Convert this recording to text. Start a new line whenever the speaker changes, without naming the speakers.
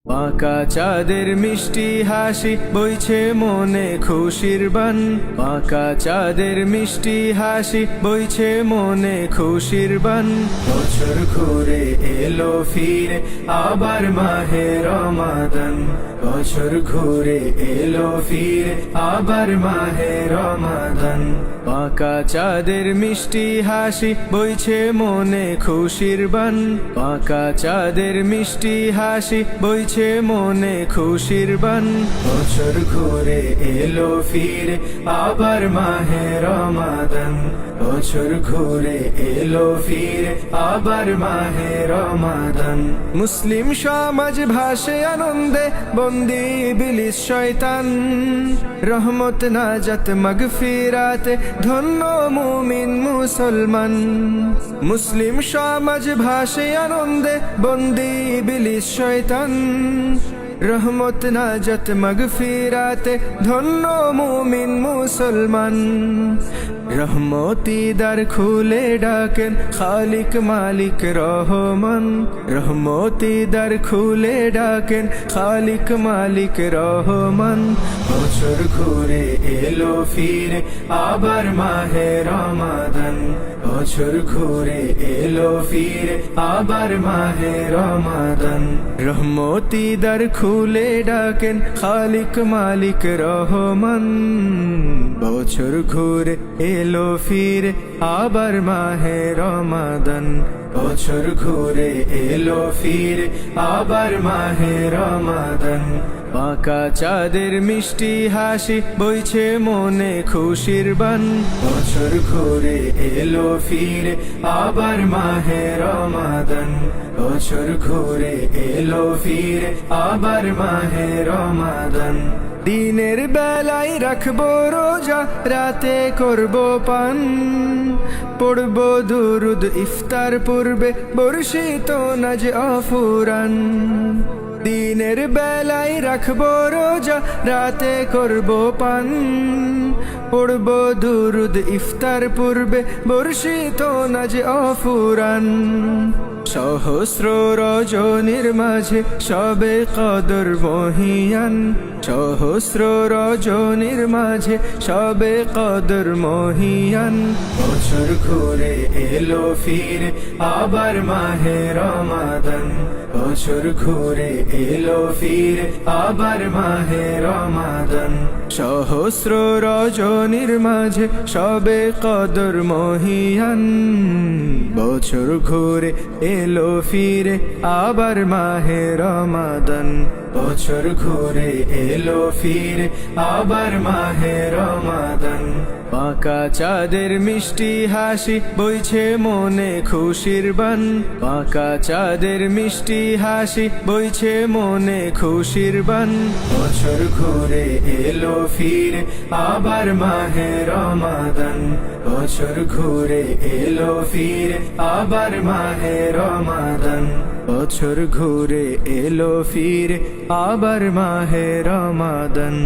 পাকা চাঁদের মিষ্টি হাসি বইছে মনে খুশির বান, পাকা চাঁদের মিষ্টি হাসি বইছে মনে খুশির বান। বছর ঘুরে এলো ফিরে আবার মাহে রমাদান, বছর ঘুরে এলো ফিরে আবার মাহে রমাদান। পাকা চাঁদের মিষ্টি হাসি বইছে মনে খুশির বান, পাকা চাঁদের মিষ্টি হাসি বইছে মনে খুশির বান। বছর ঘুরে এলো ফিরে আবার মাহে রমাদান, বছর ঘুরে এলো ফিরে আবার মাহে রমাদান। মুসলিম সমাজ ভাসে আনন্দে বন্দি ইবলিস শয়তান, রহমত নাজাত মাগফিরাতে ধন্য মুমিন মুসলমান। মুসলিম সমাজ ভাসে আনন্দে বন্দি ইবলিস শয়তান, রহমত নাজাত মাগফিরাতে ধন্য মুমিন মুসলমান। রহমতি দ্বার খুলে ডাকেন খালিক মালিক রহমান, রহমতি দ্বার খুলে ডাকেন খালিক মালিক রহমান। বছর ঘুরে এলো ফিরে আবার মাহে রমাদান, বছর ঘুরে এলো ফিরে আবার মাহে রমাদান। রহমতি দ্বার খুলে ডাকেন খালিক মালিক রহমান, বছর ঘুরে এলো ফিরে আবার মাহে রমাদান, বছর ঘুরে এলো ফিরে আবার মাহে রমাদান। পাকা চাঁদের মিষ্টি হাসি বইছে মনে খুশির বান, বছর ঘুরে এলো ফিরে আবার মাহে রমাদান, বছর ঘুরে এলো ফিরে আবার মাহে রমাদান। দিনের বেলায় রাখবো রোজা, রাতে করবো পান, পড়বো দুরুদ ইফতার পূর্বে বর্ষিত নাজ আফুরান। দিনের বেলায় রাখবো রোজা, রাতে করবো পান, পড়বো দুরুদ ইফতার পূর্বে বর্ষিত নাজ আফুরান। সহস্র রজনীর মাঝে সবে কদর মহিয়ান, সহস্র রজনীর মাঝে সবে কদর মহিয়ান। বছর ঘুরে এলো ফিরে আবার মাহে রমাদান, বছর ঘুরে এলো ফিরে আবার মাহে রমাদান। সহস্র রজনীর মাঝে সবে কদর মহিয়ান, বছর ঘুরে এলো ফিরে আবার মাহে রমাদান, বছর ঘুরে এলো ফিরে আবার মাহে রমাদান। পাকা চাঁদের মিষ্টি হাসি বইছে মনে খুশির বান, পাকা চাঁদের মিষ্টি হাসি বইছে মনে খুশির বান। বছর ঘুরে এলো ফিরে আবার মাহে রমাদান, বছর ঘুরে এলো ফিরে আবার মাহে রমাদান, বছর ঘুরে এলো ফিরে আবার মাহে রমাদান।